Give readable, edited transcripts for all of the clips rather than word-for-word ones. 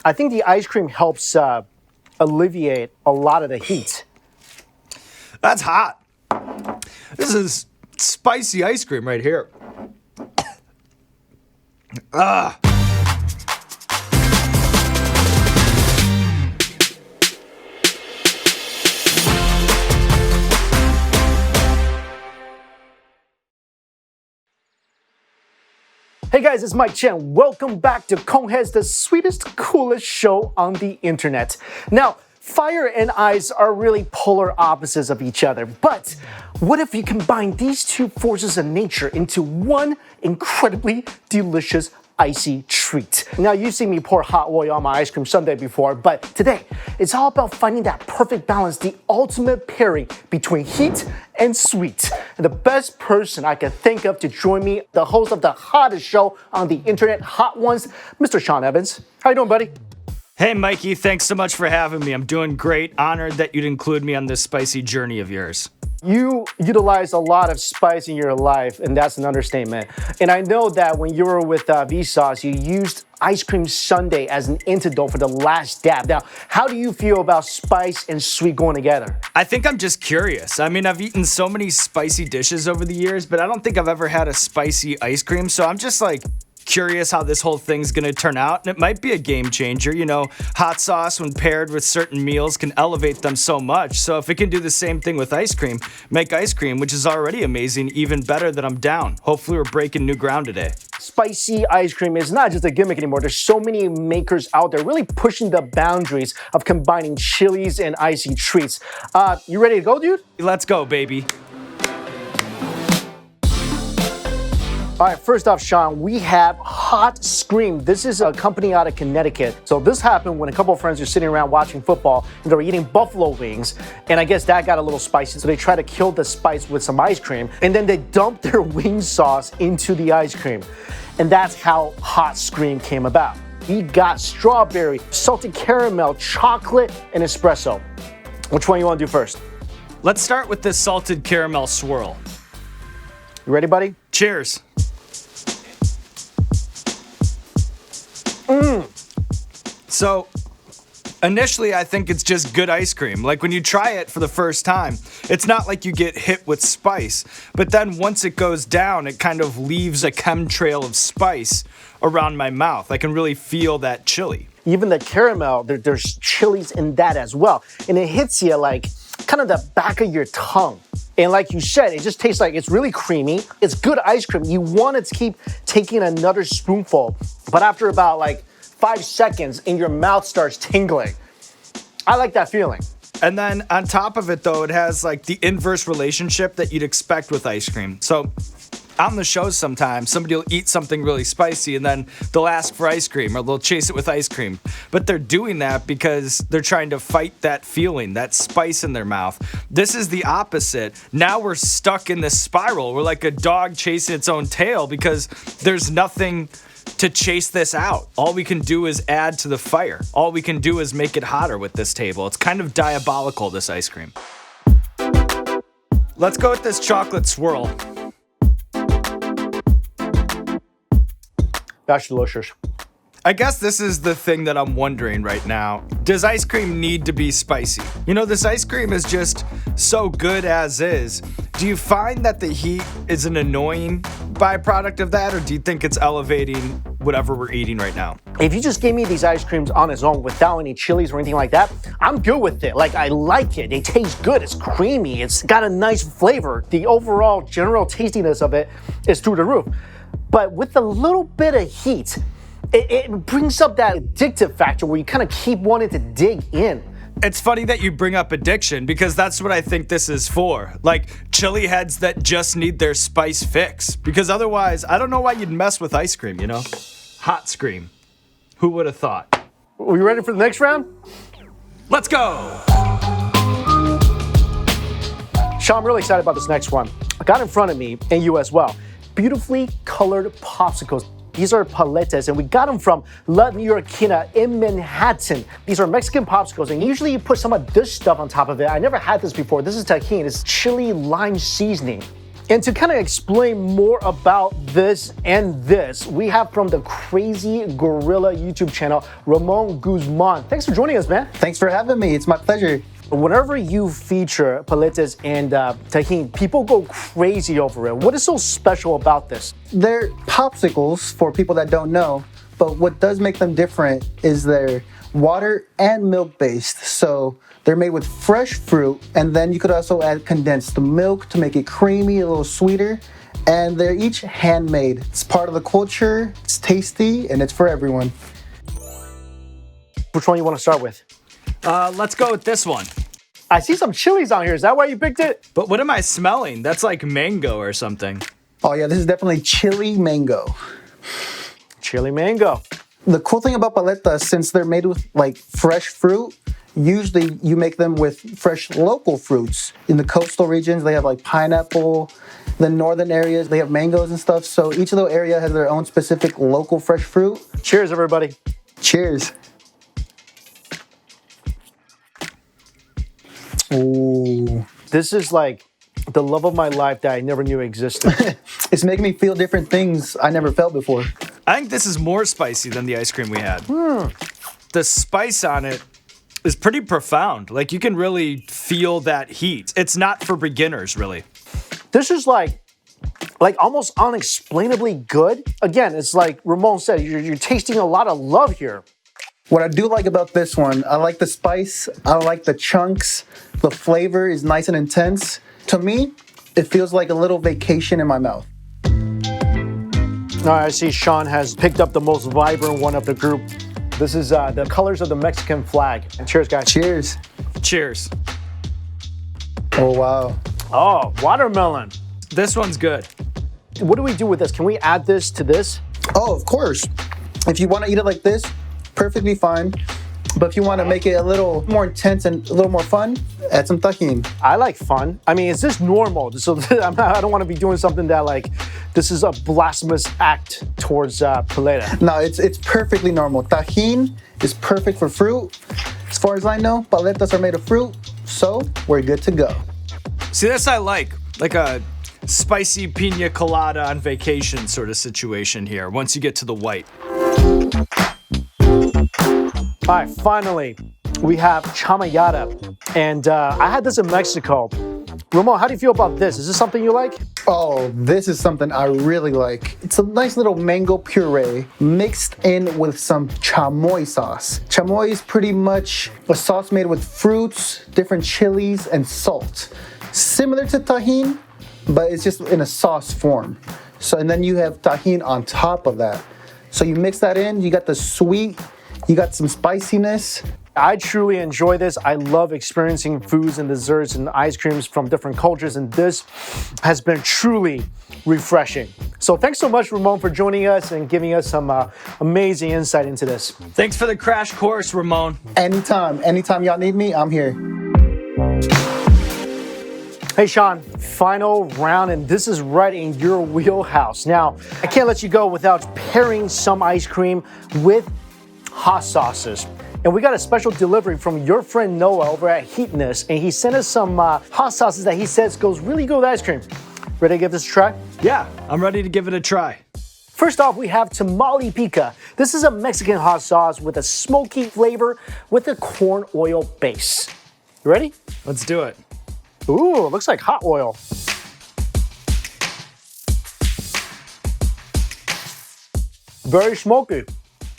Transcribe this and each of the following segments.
I think the ice cream helps alleviate a lot of the heat. That's hot. This is spicy ice cream right here. Ah. Hey guys, it's Mike Chen. Welcome back to Coneheads, the sweetest, coolest show on the internet. Now, fire and ice are really polar opposites of each other, but what if you combine these two forces of nature into one incredibly delicious icy treat? Now, you've seen me pour hot oil on my ice cream sundae before, but today, it's all about finding that perfect balance, the ultimate pairing between heat and sweet. And the best person I can think of to join me, the host of the hottest show on the internet, Hot Ones, Mr. Sean Evans. How you doing, buddy? Hey, Mikey, thanks so much for having me. I'm doing great. Honored that you'd include me on this spicy journey of yours. You utilize a lot of spice in your life, and that's an understatement. And I know that when you were with Vsauce, you used ice cream sundae as an antidote for the last dab. Now, how do you feel about spice and sweet going together? I think I'm just curious. I mean, I've eaten so many spicy dishes over the years, but I don't think I've ever had a spicy ice cream, so I'm just like curious how this whole thing's gonna turn out, and it might be a game changer. You know, hot sauce when paired with certain meals can elevate them so much, so if it can do the same thing with ice cream, make ice cream, which is already amazing, even better, then I'm down. Hopefully we're breaking new ground today. Spicy ice cream is not just a gimmick anymore. There's so many makers out there really pushing the boundaries of combining chilies and icy treats. You ready to go, dude? Let's go, baby. All right, first off, Sean, we have HotScream. This is a company out of Connecticut. So this happened when a couple of friends were sitting around watching football and they were eating buffalo wings. And I guess that got a little spicy. So they tried to kill the spice with some ice cream. And then they dumped their wing sauce into the ice cream. And that's how HotScream came about. We got strawberry, salted caramel, chocolate, and espresso. Which one you want to do first? Let's start with this salted caramel swirl. You ready, buddy? Cheers. So, initially, I think it's just good ice cream. Like when you try it for the first time, it's not like you get hit with spice. But then once it goes down, it kind of leaves a chemtrail of spice around my mouth. I can really feel that chili. Even the caramel, there's chilies in that as well. And it hits you like kind of the back of your tongue. And like you said, it just tastes like it's really creamy. It's good ice cream. You want to keep taking another spoonful. But after about like 5 seconds and your mouth starts tingling. I like that feeling. And then on top of it though, it has like the inverse relationship that you'd expect with ice cream. So on the shows sometimes, somebody will eat something really spicy and then they'll ask for ice cream or they'll chase it with ice cream. But they're doing that because they're trying to fight that feeling, that spice in their mouth. This is the opposite. Now we're stuck in this spiral. We're like a dog chasing its own tail because there's nothing to chase this out. All we can do is add to the fire. All we can do is make it hotter with this table. It's kind of diabolical, this ice cream. Let's go with this chocolate swirl. That's delicious. I guess this is the thing that I'm wondering right now. Does ice cream need to be spicy? You know, this ice cream is just so good as is. Do you find that the heat is an annoying byproduct of that, or do you think it's elevating whatever we're eating right now? If you just gave me these ice creams on its own without any chilies or anything like that, I'm good with it. Like, I like it. It tastes good. It's creamy. It's got a nice flavor. The overall general tastiness of it is through the roof. But with a little bit of heat, it brings up that addictive factor where you kind of keep wanting to dig in. It's funny that you bring up addiction because that's what I think this is for. Like chili heads that just need their spice fix. Because otherwise, I don't know why you'd mess with ice cream, you know? HotScream. Who would have thought? Are you ready for the next round? Let's go! Sean, I'm really excited about this next one. I got in front of me, and you as well, beautifully colored popsicles. These are paletas, and we got them from La Neoyorquina in Manhattan. These are Mexican popsicles, and usually you put some of this stuff on top of it. I never had this before. This is Tajin. It's chili lime seasoning. And to kind of explain more about this and this, we have from the Crazy Gorilla YouTube channel, Ramon Guzman. Thanks for joining us, man. Thanks for having me. It's my pleasure. Whenever you feature paletas and Tajin, people go crazy over it. What is so special about this? They're popsicles for people that don't know, but what does make them different is they're water and milk based. So they're made with fresh fruit, and then you could also add condensed milk to make it creamy, a little sweeter. And they're each handmade. It's part of the culture, it's tasty, and it's for everyone. Which one you want to start with? Let's go with this one. I see some chilies on here. Is that why you picked it? But what am I smelling? That's like mango or something. Oh yeah, this is definitely chili mango. Chili mango. The cool thing about paletas, since they're made with like fresh fruit, usually you make them with fresh local fruits. In the coastal regions, they have like pineapple. The northern areas, they have mangoes and stuff. So each little area has their own specific local fresh fruit. Cheers, everybody. Cheers. Ooh. This is like the love of my life that I never knew existed. It's making me feel different things I never felt before. I think this is more spicy than the ice cream we had. The spice on it is pretty profound. Like you can really feel that heat. It's not for beginners, really. This is like almost unexplainably good. Again, it's like Ramon said, you're tasting a lot of love here. What I do like about this one, I like the spice, I like the chunks, the flavor is nice and intense. To me, it feels like a little vacation in my mouth. All right, I see Sean has picked up the most vibrant one of the group. This is the colors of the Mexican flag. Cheers, guys. Cheers. Cheers. Oh, wow. Oh, watermelon. This one's good. What do we do with this? Can we add this to this? Oh, of course. If you want to eat it like this, perfectly fine. But if you want to make it a little more intense and a little more fun, add some Tajin. I like fun. I mean, is this normal? So I don't want to be doing something that like, this is a blasphemous act towards paleta. No, it's perfectly normal. Tajin is perfect for fruit. As far as I know, paletas are made of fruit, so we're good to go. See, this I like a spicy pina colada on vacation sort of situation here once you get to the white. All right, finally, we have chamayada. And I had this in Mexico. Ramon, how do you feel about this? Is this something you like? Oh, this is something I really like. It's a nice little mango puree mixed in with some chamoy sauce. Chamoy is pretty much a sauce made with fruits, different chilies, and salt. Similar to Tajin, but it's just in a sauce form. So, and then you have Tajin on top of that. So you mix that in, you got the sweet, you got some spiciness. I truly enjoy this. I love experiencing foods and desserts and ice creams from different cultures, and this has been truly refreshing. So thanks so much, Ramon, for joining us and giving us some amazing insight into this. Thanks for the crash course, Ramon. Anytime y'all need me, I'm here. Hey Sean, final round, and this is right in your wheelhouse. Now, I can't let you go without pairing some ice cream with hot sauces. And we got a special delivery from your friend Noah over at Heatonist, and he sent us some hot sauces that he says goes really good with ice cream. Ready to give this a try? Yeah, I'm ready to give it a try. First off, we have tamale pica. This is a Mexican hot sauce with a smoky flavor with a corn oil base. You ready? Let's do it. Ooh, it looks like hot oil. Very smoky.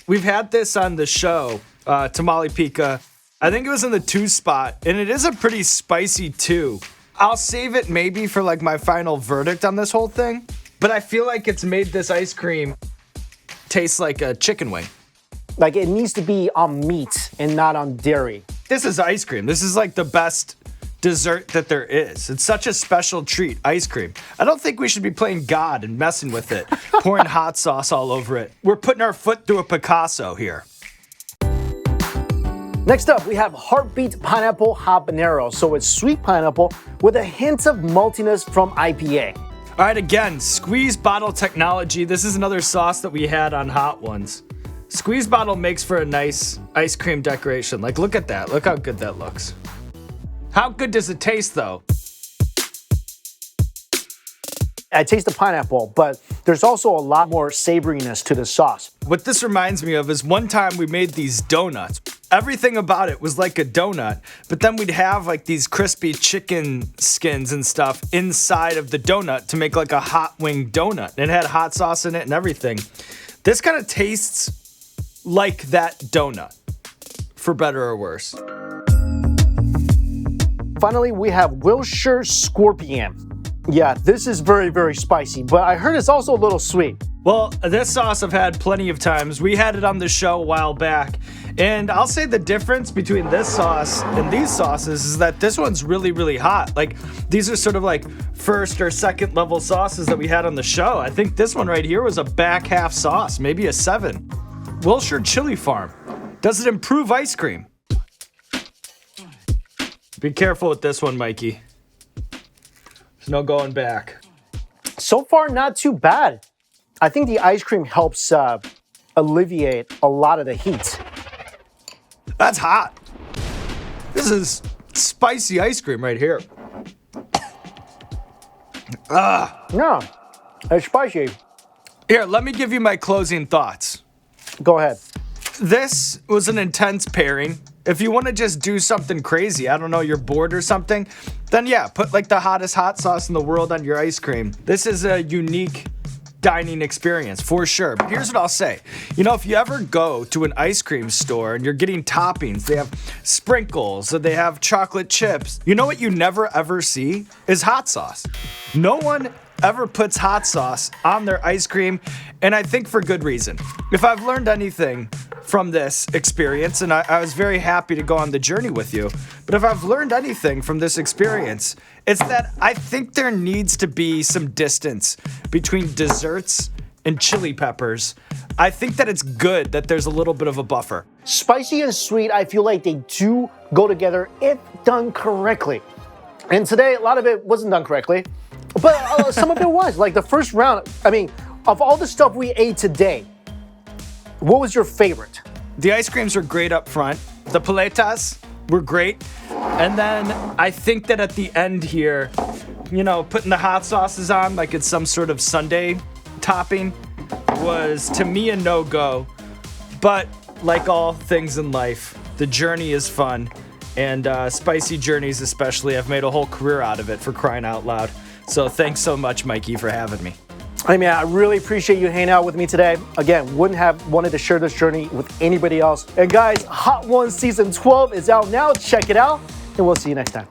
We've had this on the show, tamale pica. I think it was in the 2 spot, and it is a pretty spicy 2. I'll save it maybe for like my final verdict on this whole thing, but I feel like it's made this ice cream taste like a chicken wing. Like it needs to be on meat and not on dairy. This is ice cream. This is like the best dessert that there is. It's such a special treat, ice cream. I don't think we should be playing God and messing with it, pouring hot sauce all over it. We're putting our foot through a Picasso here. Next up, we have Heartbeat Pineapple Habanero. So it's sweet pineapple with a hint of maltiness from IPA. All right, again, squeeze bottle technology. This is another sauce that we had on Hot Ones. Squeeze bottle makes for a nice ice cream decoration. Like, look at that. Look how good that looks. How good does it taste, though? I taste the pineapple, but there's also a lot more savoriness to the sauce. What this reminds me of is one time we made these donuts. Everything about it was like a donut, but then we'd have like these crispy chicken skins and stuff inside of the donut to make like a hot wing donut. It had hot sauce in it and everything. This kind of tastes like that donut, for better or worse. Finally, we have Wilshire Scorpion. Yeah, this is very, very spicy, but I heard it's also a little sweet. Well, this sauce I've had plenty of times. We had it on the show a while back. And I'll say the difference between this sauce and these sauces is that this one's really, really hot. Like, these are sort of like first or second level sauces that we had on the show. I think this one right here was a back half sauce, maybe a 7. Wilshire Chili Farm. Does it improve ice cream? Be careful with this one, Mikey. There's no going back. So far, not too bad. I think the ice cream helps alleviate a lot of the heat. That's hot. This is spicy ice cream right here. No, it's spicy. Here, let me give you my closing thoughts. Go ahead. This was an intense pairing. If you want to just do something crazy, I don't know, you're bored or something, then yeah, put like the hottest hot sauce in the world on your ice cream. This is a unique dining experience for sure. But here's what I'll say. You know, if you ever go to an ice cream store and you're getting toppings, they have sprinkles or they have chocolate chips. You know what you never ever see is hot sauce. No one ever puts hot sauce on their ice cream, and I think for good reason. If I've learned anything from this experience, and I was very happy to go on the journey with you, but if I've learned anything from this experience, it's that I think there needs to be some distance between desserts and chili peppers. I think that it's good that there's a little bit of a buffer. Spicy and sweet, I feel like they do go together if done correctly. And today, a lot of it wasn't done correctly, but some of it was. Like the first round, I mean, of all the stuff we ate today, what was your favorite? The ice creams were great up front. The paletas were great. And then I think that at the end here, you know, putting the hot sauces on like it's some sort of sundae topping was, to me, a no-go. But like all things in life, the journey is fun. And spicy journeys especially, I've made a whole career out of it, for crying out loud. So thanks so much, Mikey, for having me. I mean, I really appreciate you hanging out with me today. Again, wouldn't have wanted to share this journey with anybody else. And guys, Hot Ones Season 12 is out now. Check it out, and we'll see you next time.